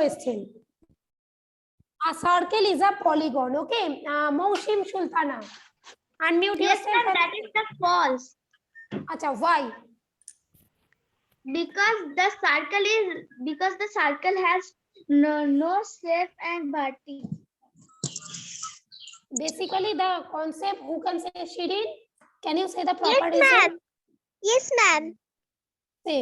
question. A circle is a polygon. Okay. Moushim Sultana. Unmute Yes, yourself. ma'am, that is the false. Acha, why? Because the circle has no shape and vertex. Basically, the concept, who can say, Shirin? Can you say the proper reason? Yes, ma'am. Yes, ma'am. Say.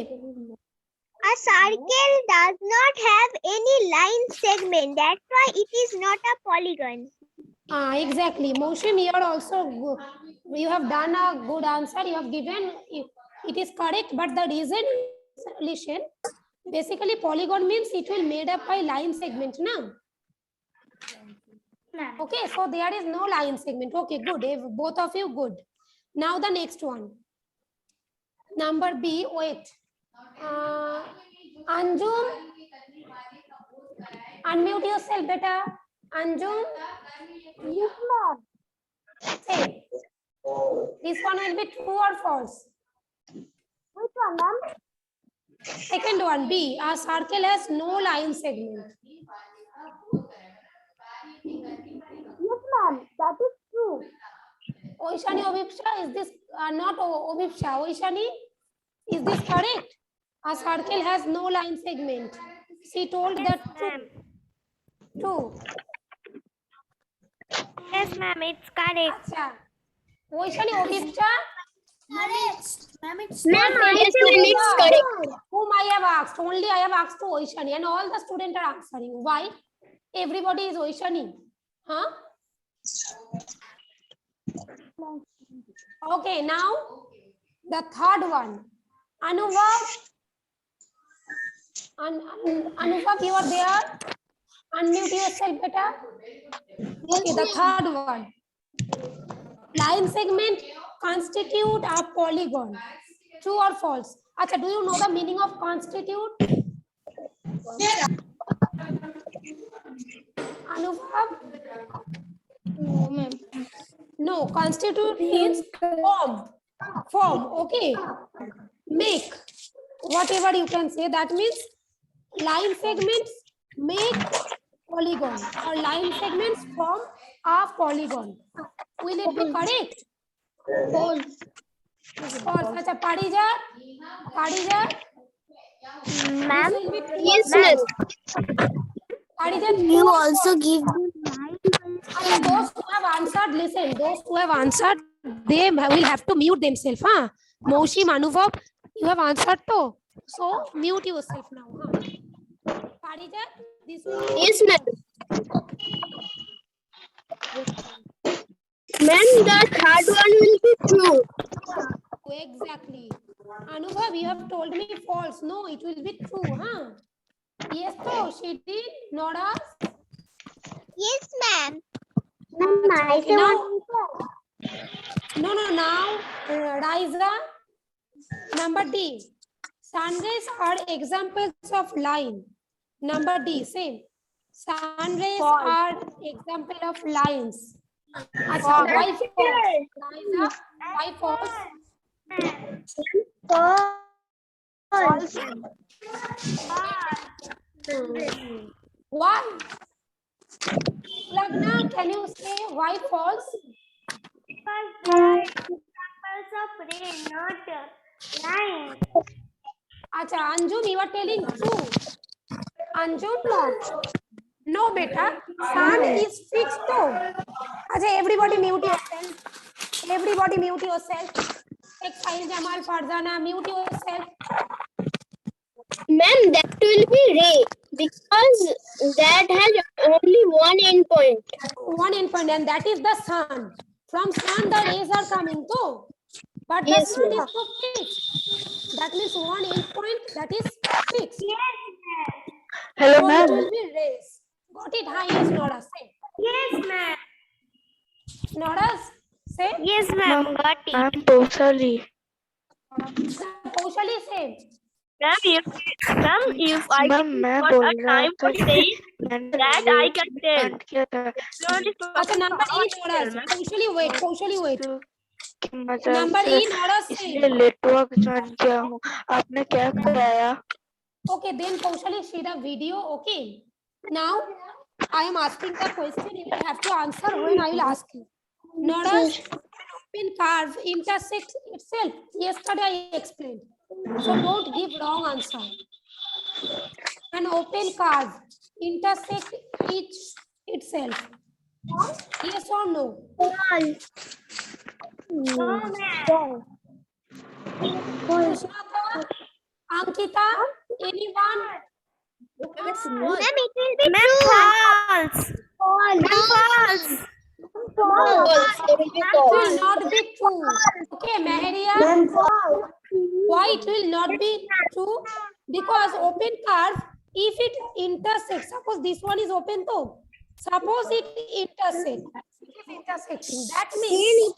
A circle does not have any line segment. That's why it is not a polygon. Exactly. Moshim, here also you have done a good answer. You have given it is correct, but the reason is, listen, basically polygon means it will made up by line segment, na? Okay, so there is no line segment. Okay, good. If both of you good. Now the next one. Number B. Wait. Anjum, unmute yourself, beta. Anjum. Yes, ma'am. Say. This one will be true or false? Which one, ma'am? Second one, B. A circle has no line segment. Yes, ma'am. That is true. Oishani Obipsha, is this not Obipsha? Oishani, is this correct? A circle has no line segment. She told that true. Yes, ma'am. It's correct. Acha. Oishani Obipsha? Ma'am, it's correct. Whom I have asked? Only I have asked to Oishani, and all the students are answering. Why? Everybody is Oishani. Huh? Okay, now the third one. Anubhav. Anubhav, you are there? Unmute yourself, beta. Okay, the third one. Line segment constitute a polygon. True or false? Acha, do you know the meaning of constitute? Anubhav? No, constitute means form. Form, okay. Make. Whatever you can say, that means line segments make polygon or line segments form a polygon. Will it be correct? False. False. Acha, Parijat? Ma'am? Yes, ma'am. Parijat, You also give me Acha, those who have answered, listen, those who have answered, they will have to mute themselves. Huh? Moshim, Anubhav, you have answered too. So mute yourself now. Huh? Parijat, this will be Yes, ma'am. Ma'am, the third one will be true. exactly. Anubhav, you have told me false. No, it will be true. Huh? Yes, so she did not ask. Yes, ma'am. Okay, now, now, Raiza, number D. Sun rays are examples of line. Number D, same. Sun rays are example of lines. Acha, why false? Raiza, why false? False. Why? Lagna, can you say why false? Because they are examples of rain, not line. Acha, Anjum, you are telling true. Anjum, no, beta. Sun is fixed though. Acha, everybody mute yourself. Everybody mute yourself. Exile Jamal Farzana, mute yourself. Ma'am, that will be ray because that has only one endpoint. One endpoint, and that is the sun. From sun, the rays are coming too. But the Yes, sun ma'am. is so fixed. That means one endpoint that is fixed. Hello, So it ma'am. will be rays. Got it? Hi, yes, Nora. Say. Yes, ma'am. Nora, say. Yes, ma'am. Got it. Ma'am, Posali. Kaushali, say. Ma'am, if I Ma'am, मैं got बोल a रहा time था for saying that I can tell. बंद किया था Okay, number E, Nora. Kaushali, wait. तो की मजा Number से E, Nora, say. इसलिए नेटवर्क ज्वाइन किया हूँ आपने क्या कराया Okay, then Kaushali, see the video. Okay. Now, I am asking the question. You will have to answer when I will ask you. Notice open curve intersects itself. Yesterday I explained. So don't give wrong answer. An open curve intersect itself. Yes or no? Sushnata, Ankita, anyone? Ma'am, it will be true. False. It will not be true. Okay, Meheria, why it will not be true? Because open curve, if it intersects, suppose this one is open though. Suppose it intersects. It is intersecting. That means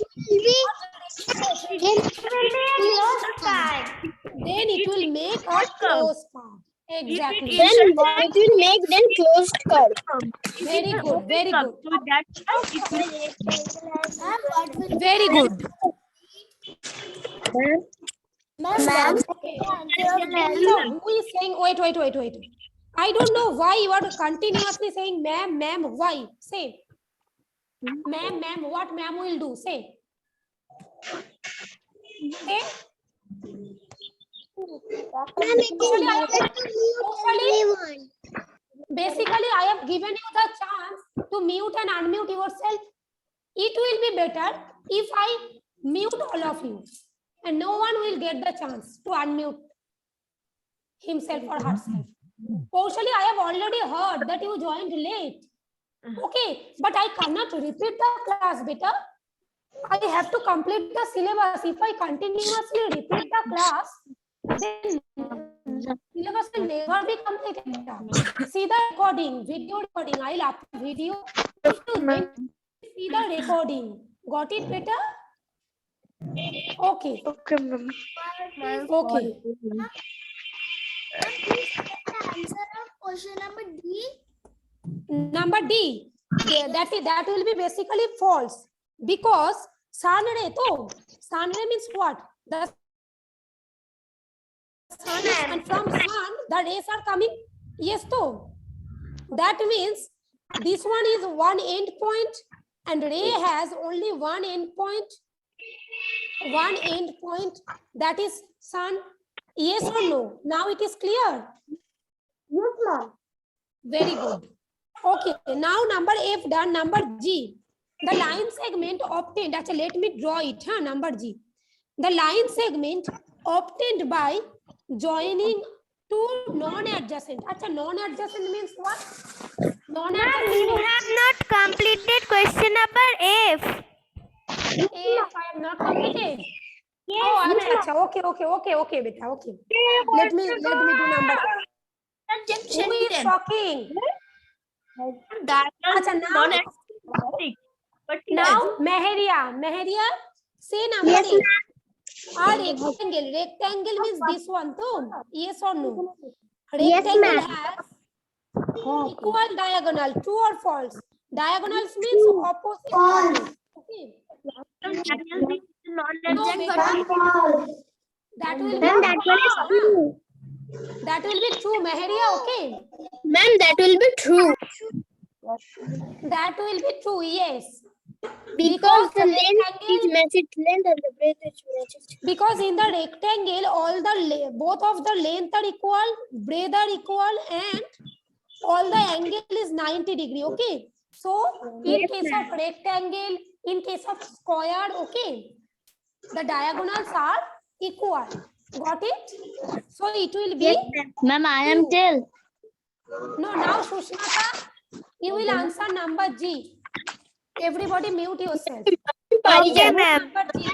then it will make a closed curve. Exactly. It will make them closed curve. Very good. Very good. So that's why it will Very good. Ma'am, So who is saying, wait. I don't know why you are continuously saying ma'am, ma'am, why? Say. Ma'am, what ma'am will do? Say. Say. Basically, I have given you the chance to mute and unmute yourself. It will be better if I mute all of you and no one will get the chance to unmute himself or herself. Partially, I have already heard that you joined late. Okay, but I cannot repeat the class, beta. I have to complete the syllabus. If I continuously repeat the class, then syllabus will never be completed. See the recording, video recording. I'll upload video. If you then see the recording. Got it, beta? Okay. Okay, ma'am. Okay. Answer of question number D. Number D. Yeah, that will be basically false because sun ray means what? The sun is, and from sun the rays are coming. Yes, though. That means this one is one end point and ray has only one end point. One end point, that is sun. Yes or no? Now it is clear. yes, ma'am. Very good. Okay, now number F done. Number G. The line segment obtained. Actually, let me draw it. Number G. The line segment obtained by joining two non-adjacent. Actually, non-adjacent means what? Non-adjacent. have not completed question number F. If I have not completed. Oh, acha. Okay, beta. Okay. Let me do number. Who is talking? Acha, now Meheria, say number Yes, eight. Rectangle means this one too. Yes or no? Yes, Rectangle ma'am. has equal diagonal. True or false? Diagonals means opposite. False. Okay. No, beta. That will be Ma'am, that one is true. That will be true, Meheria. Okay. Ma'am, that will be true. That will be true. Yes. Because the length rectangle- is matched length and the breadth is matched. Because in the rectangle, all the both of the length are equal, breadth are equal, and all the angle is 90 degree. Okay. So in case of rectangle, in case of square, okay, the diagonals are equal. Got it? So it will be. Ma'am, I am tell. No, now Sushnata, you will answer number G. Everybody mute yourself. Okay, ma'am. Number G.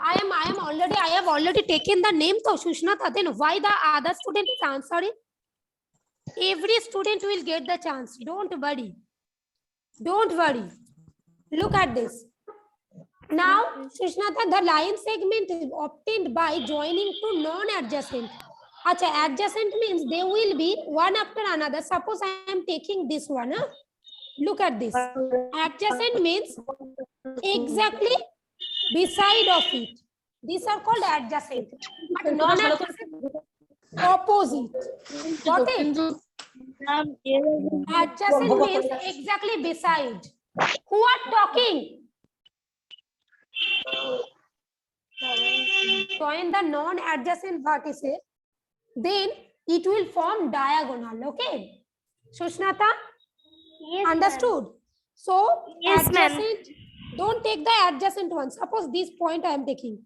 I have already taken the name to Sushnata. Then why the other student is answering? Every student will get the chance. Don't worry. Don't worry. Look at this. Now, Sushnata, the line segment is obtained by joining two non-adjacent. Acha, adjacent means they will be one after another. Suppose I am taking this one. Look at this. Adjacent means exactly beside of it. These are called adjacent. But non-adjacent. opposite. Got it? Adjacent means exactly beside. Who are talking? Join the non-adjacent vertices, then it will form diagonal. Okay, Sushnata, Yes, understood? So Yes, ma'am. adjacent, don't take the adjacent one. Suppose this point I am taking,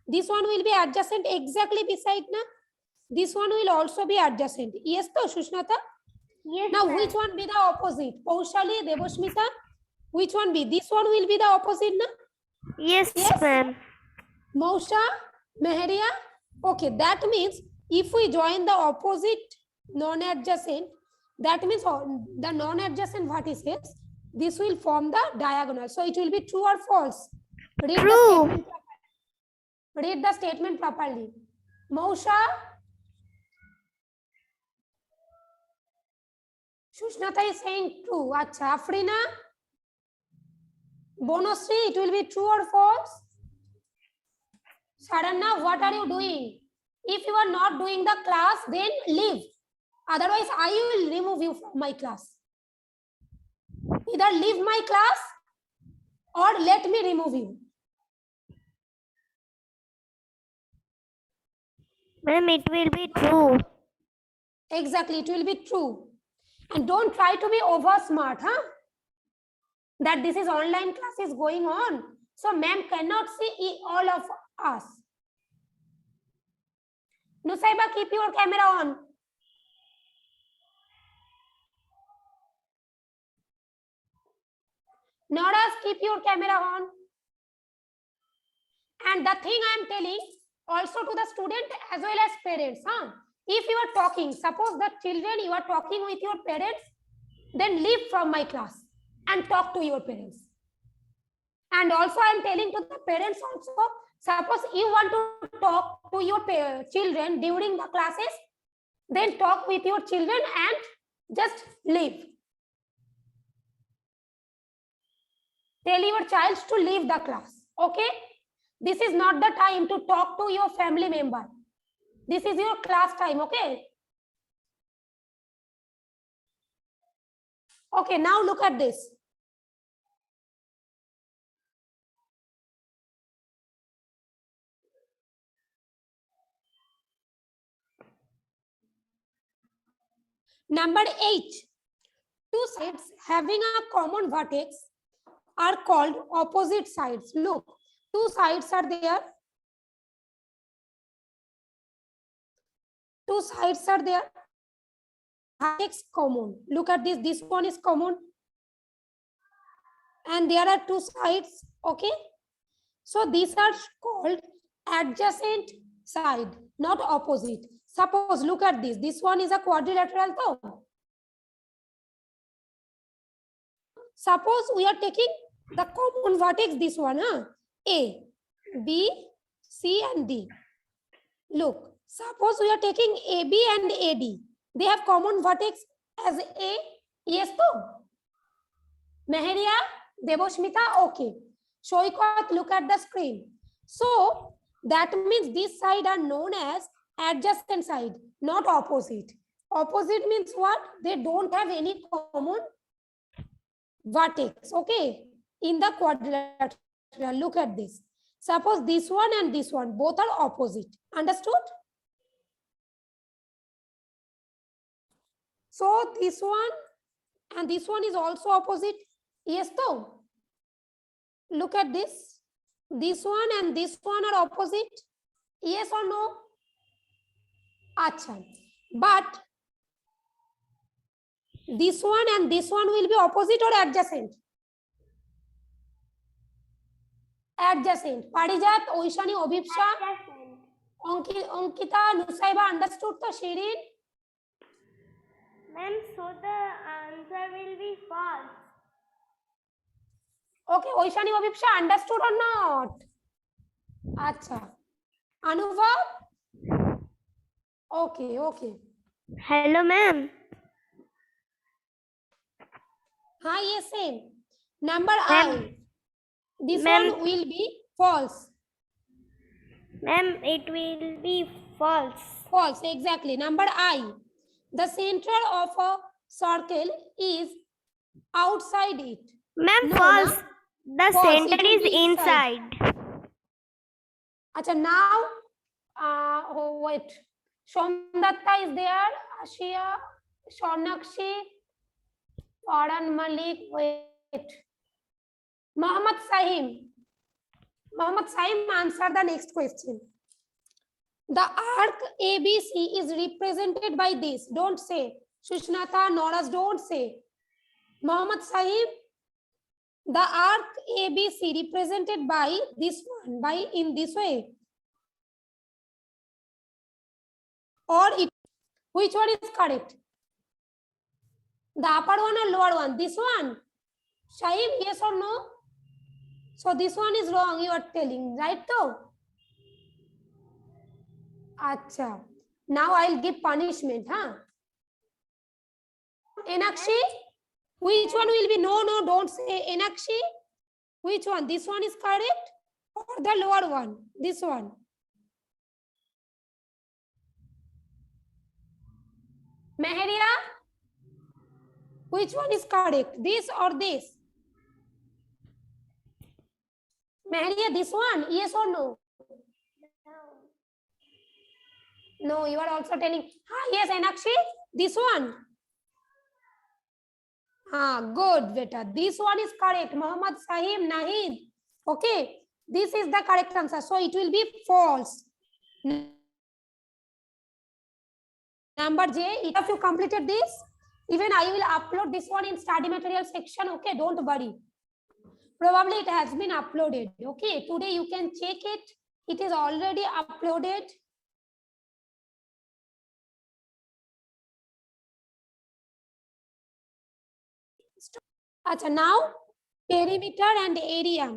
this one will be adjacent exactly beside na. This one will also be adjacent. Yes, to Sushnata. Yes, Now which one be the opposite? Paushali, Deboshmita, which one be? This one will be the opposite na. Yes, Yes. ma'am. Mausha, Meheria. Okay, that means if we join the opposite non-adjacent, that means the non-adjacent vertices, this will form the diagonal. So it will be true or false. Read True. the statement properly. Read the statement properly. Mausha, Sushnata is saying true. Acha, Afrina, Bonusri, it will be true or false? Saranna, what are you doing? If you are not doing the class, then leave. Otherwise, I will remove you from my class. Either leave my class or let me remove you. Ma'am, it will be true. Exactly, it will be true. And don't try to be over smart, huh? That this is online class is going on. So ma'am cannot see all of us. Nusaiba, keep your camera on. Noras, keep your camera on. And the thing I am telling also to the student as well as parents. Huh? If you are talking, suppose the children you are talking with your parents, then leave from my class and talk to your parents. And also I am telling to the parents also, suppose you want to talk to your children during the classes, then talk with your children and just leave. Tell your child to leave the class. Okay? This is not the time to talk to your family member. This is your class time. Okay? Okay, now look at this. Number 8. Two sides having a common vertex are called opposite sides. Look, two sides are there. Two sides are there. Vertex common. Look at this. This one is common. And there are two sides. Okay. So these are called adjacent side, not opposite. Suppose, look at this. This one is a quadrilateral though. Suppose we are taking the common vertex, this one, huh? A, B, C and D. Look, suppose we are taking AB and AD. They have common vertex as A. Yes, though. Meheria, Deboshmita, okay. Shoikot, look at the screen. So that means this side are known as adjacent side, not opposite. Opposite means what? They don't have any common vertex. Okay. In the quadrilateral, look at this. Suppose this one and this one, both are opposite. Understood? So this one and this one is also opposite. Yes, though. Look at this. This one and this one are opposite. Yes or no? Acha. But this one and this one will be opposite or adjacent? Adjacent. Parijat, Oishani, Obhipsha, Ankita, Nusaiba, understood to Shirin? Ma'am, so the answer will be false. Okay, Oishani, Obhipsha, understood or not? Acha. Anuva? Okay, okay. Hello, ma'am. Hi, yes, same. Number I. This one will be false. Ma'am, it will be false. false. Exactly. Number I. The center of a circle is outside it. Ma'am, No, false. na? The False, center it will is be inside. Acha, now, oh, wait. Somdatta is there. Ashia, Shonakshi, Farhan Malik, wait. Muhammad Sahim. Muhammad Sahim, answer the next question. The arc ABC is represented by this. Don't say. Sushnata, Noras, don't say. Muhammad Sahib, the arc ABC represented by this one, by in this way. Or it, which one is correct? The upper one or lower one? This one? Sahib, yes or no? So this one is wrong, you are telling, right though? Acha. Now I'll give punishment, huh? Enakshi, which one will be? No, no, don't say Enakshi. Which one? This one is correct or the lower one? This one. Meheria, which one is correct? This or this? Meheria, this one? Yes or no? No, you are also telling. Ah, yes, Enakshi, this one. Ah, good, beta. This one is correct. Muhammad Sahib Nahid. Okay, this is the correct answer. So it will be false. Number J, if you completed this, even I will upload this one in study material section. Okay, don't worry. Probably it has been uploaded. Okay, today you can check it. It is already uploaded. Achha, now perimeter and area.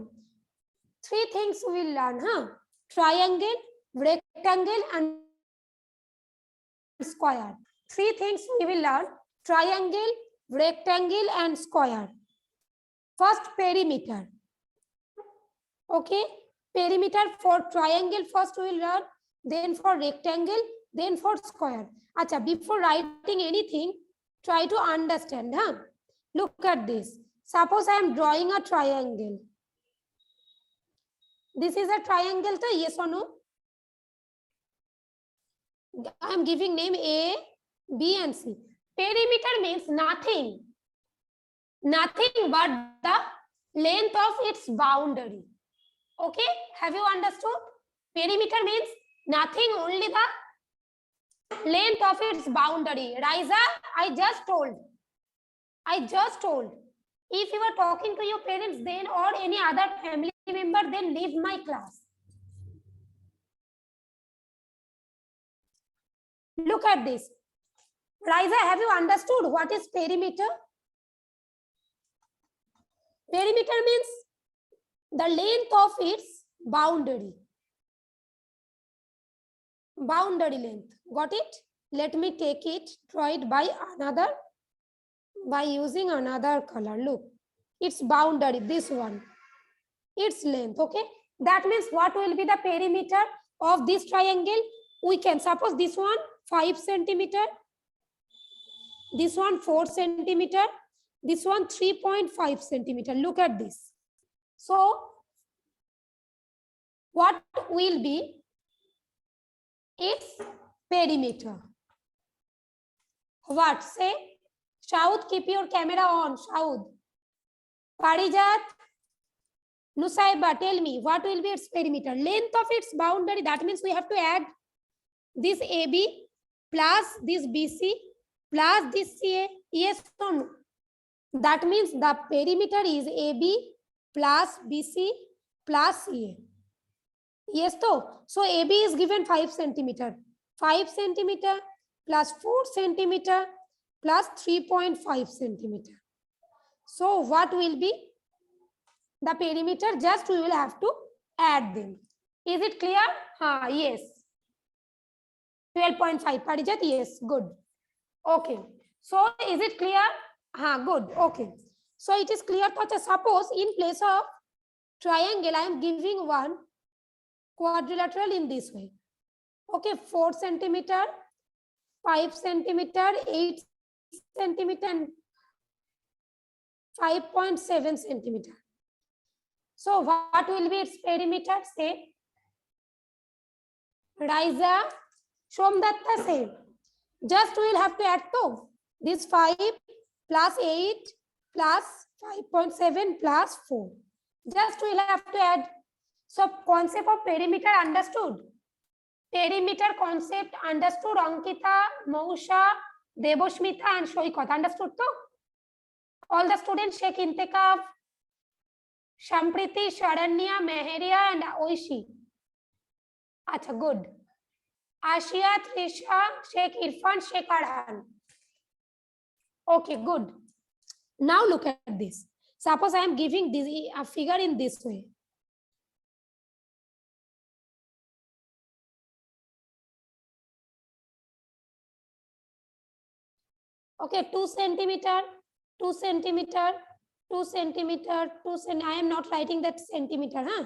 Three things we will learn, huh? Triangle, rectangle, and square. Three things we will learn: triangle, rectangle, and square. First, perimeter. Okay, perimeter for triangle first we will learn, then for rectangle, then for square. Acha, before writing anything, try to understand, huh? Look at this. Suppose I am drawing a triangle. This is a triangle, to yes or no? I am giving name A, B, and C. Perimeter means nothing. Nothing but the length of its boundary. Okay, have you understood? Perimeter means nothing, only the length of its boundary. Raisa, I just told. If you are talking to your parents then or any other family member, then leave my class. Look at this. Raisa, have you understood what is perimeter? Perimeter means the length of its boundary. Boundary length. Got it? Let me take it, draw it by using another color. Look, its boundary, this one, its length. Okay, that means what will be the perimeter of this triangle? We can suppose this one 5 centimeter, this one 4 centimeter, this one 3.5 centimeter. Look at this. So what will be its perimeter? What? Say, Shaud, keep your camera on. Shaud. Parijat, Nusaiba, tell me, what will be its perimeter? Length of its boundary, that means we have to add this AB plus this BC plus this CA. Yes or no? That means the perimeter is AB plus BC plus CA. Yes, so AB is given 5 centimeter. 5 centimeter plus 4 centimeter plus 3.5 centimeter. So what will be the perimeter? Just we will have to add them. Is it clear? Yes. 12.5. Parijat, yes, good. Okay. So is it clear? Good. Okay. So it is clear. Suppose in place of triangle, I am giving one quadrilateral in this way. Okay, 4 centimeter, 5 centimeter, 8 centimeter, and 5.7 centimeter. So what will be its perimeter? Say, Raisa, Somdatta, say. Just we will have to add to this 5 plus 8 plus 5.7 plus 4. Just we will have to add. So concept of perimeter understood. Perimeter concept understood. Ankita, Mausha, Deboshmita and Shoikot. Understood too? All the students, Sheikh Intekab, Shampriti, Sharanya, Meheria and Oishi. Acha, good. Ashia, Trisha, Sheikh Irfan, Sheikh Arhan. Okay, good. Now look at this. Suppose I am giving this a figure in this way. Okay, 2 centimeter, 2 centimeter, 2 centimeter, 2 centimeter. I am not writing that centimeter, huh?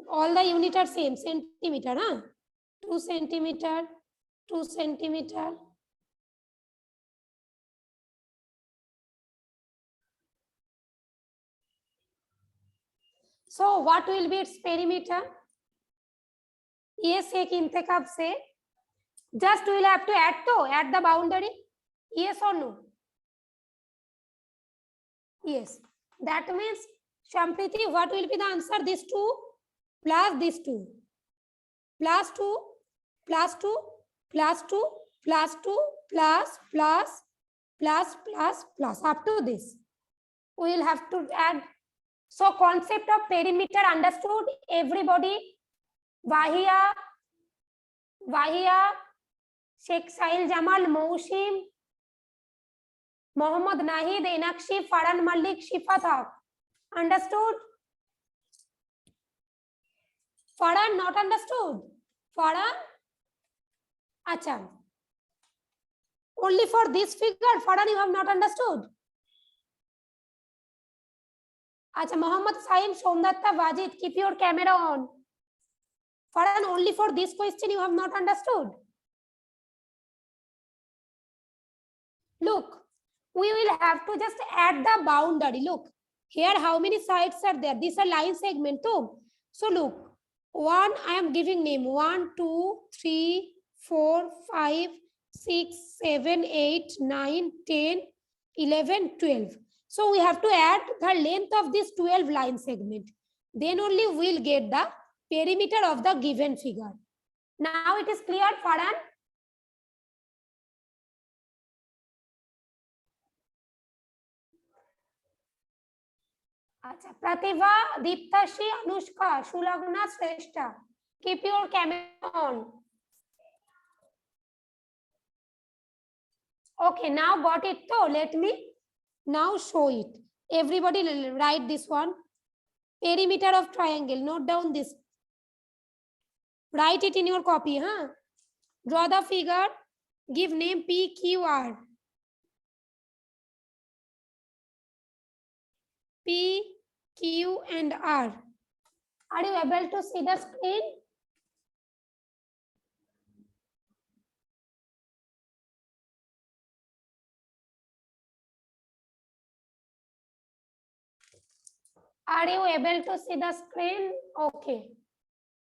All the units are same, centimeter, huh? 2 centimeter, 2 centimeter. So what will be its perimeter? Yes, एक इंतखाब से just we will have to add the boundary. Yes or no? Yes. That means, Shampriti, what will be the answer? This 2 plus this 2 plus 2 plus 2 plus 2 plus 2 plus up to this. We will have to add. So concept of perimeter understood, everybody. Wahia, Sheikh Sahil Jamal, Moushim, Mohammad Nahid, Enakshi, Farhan Malik, Shifat Haq. Understood? Farhan not understood. Farhan? Acha. Only for this figure, Farhan, you have not understood. Acha, Mohammad Saim, Somdatta, Wajid, keep your camera on. Farhan, only for this question you have not understood. Look, we will have to just add the boundary. Look, here how many sides are there? These are line segment too. So look, 1, I am giving name 1, 2, 3, 4, 5, 6, 7, 8, 9, 10, 11, 12. So we have to add the length of this 12 line segment. Then only we will get the perimeter of the given figure. Now it is clear, Farhan? Acha, Pratibha, Deeptashi, Anushka, Shulagna, Shrestha. Keep your camera on. Okay, now got it. So let me now show it. Everybody write this one. Perimeter of triangle. Note down this. Write it in your copy, huh? Draw the figure. Give name PQR. P, Q, and R. Are you able to see the screen? Are you able to see the screen? Okay.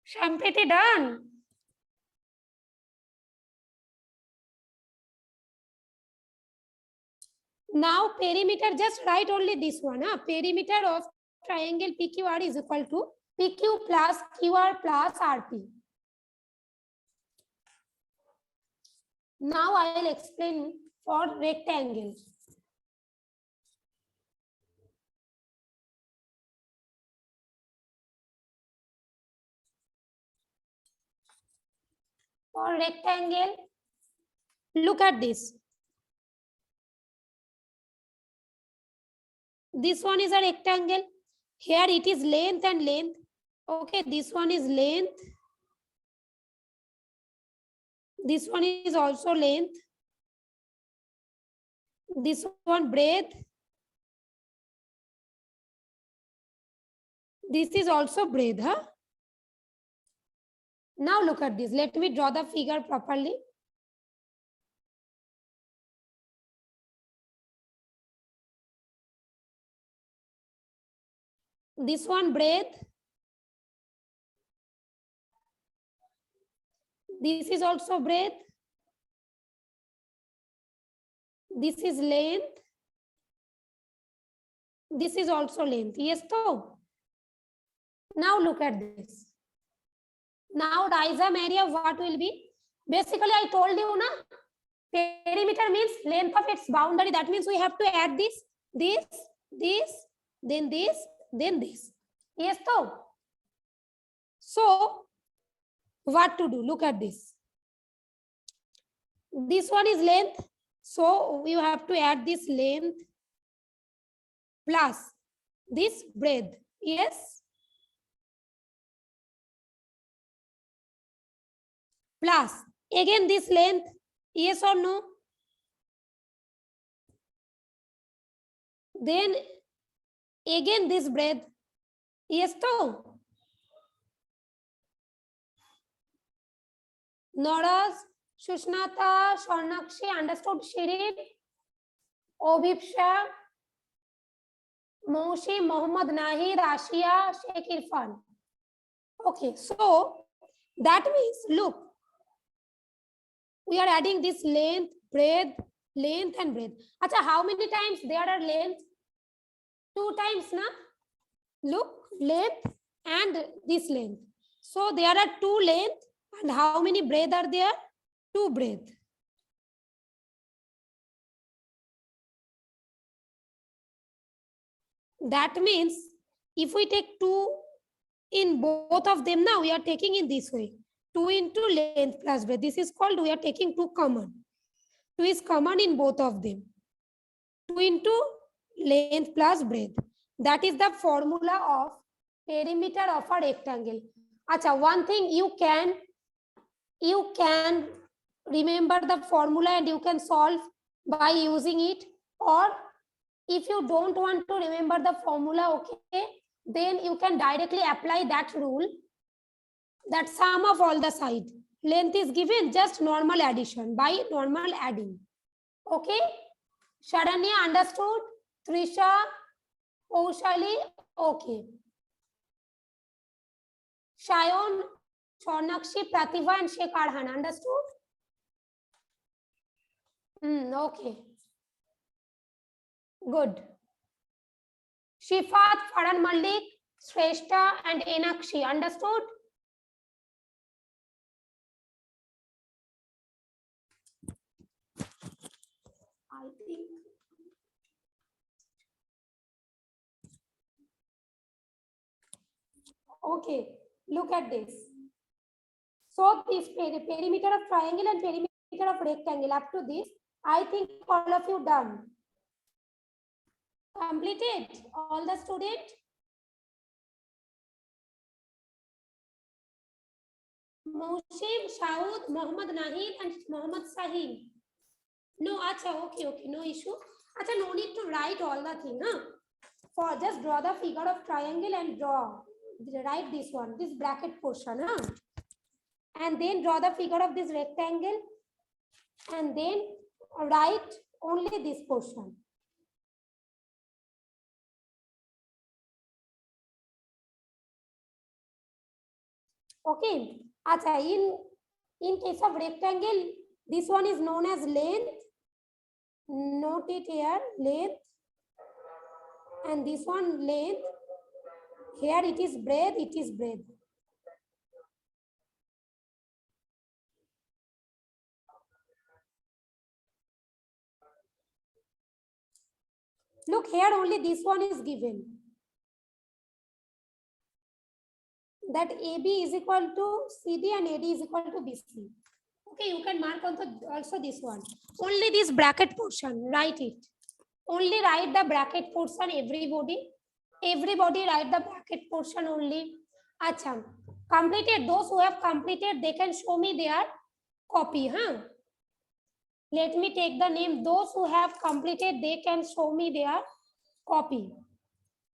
Shampriti, done. Now perimeter, just write only this one. Huh? Perimeter of triangle PQR is equal to PQ plus QR plus RP. Now I will explain for rectangle. For rectangle, look at this. This one is a rectangle. Here it is length and length. Okay, this one is length. This one is also length. This one breadth. This is also breadth, huh? Now look at this. Let me draw the figure properly. This one breadth. This is also breadth. This is length. This is also length. Yes, so now look at this. Now rhizome area what will be? Basically, I told you na, perimeter means length of its boundary. That means we have to add this, then this, then this. Yes, so what to do? Look at this. This one is length. So you have to add this length plus this breadth. Yes. Plus again this length. Yes or no? Then again this breadth. Yes, to Noraz, Shushnata, Swarnakshi, understood? Shirin, Obhipsha, Moshi, Mohammad Nahir, Ashia, Sheikh Irfan. Okay, so that means, look, we are adding this length, breadth, length and breadth. Acha, how many times there are length? 2 times, na? Look, length and this length. So there are 2 length, and how many breadth are there? 2 breadth. That means if we take 2 in both of them, now we are taking in this way. 2 into length plus breadth. This is called, we are taking 2 common. 2 is common in both of them. 2 into length plus breadth. That is the formula of perimeter of a rectangle. Acha, one thing you can remember the formula and you can solve by using it, or if you don't want to remember the formula, okay, then you can directly apply that rule, that sum of all the sides. Length is given, just normal addition by normal adding. Okay, Sharanya understood? Trisha, Oshali, okay. Shayon, Chornakshi, Pratibha and Sheikh Arhan, understood? Okay. Good. Shifat, Farhan Malik, Shrestha and Enakshi, understood? I think. Okay, look at this. So this perimeter of triangle and perimeter of rectangle, up to this, I think all of you done. Completed, all the students? Moshim, Shaud, Mohammad Nahid and Mohammad Sahil. No, acha, okay, no issue. Acha, no need to write all the thing, huh? For just draw the figure of triangle and write this one, this bracket portion, huh? And then draw the figure of this rectangle and then write only this portion. Okay, acha, in case of rectangle, this one is known as length. Note it here, length. And this one length. Here it is breadth, it is breadth. Look, here only this one is given. That AB is equal to CD and AD is equal to BC. Okay, you can mark also this one. Only this bracket portion, write it. Only write the bracket portion, everybody. Everybody write the bracket portion only. Acha, completed. Those who have completed, they can show me their copy, huh? Let me take the name. Those who have completed, they can show me their copy.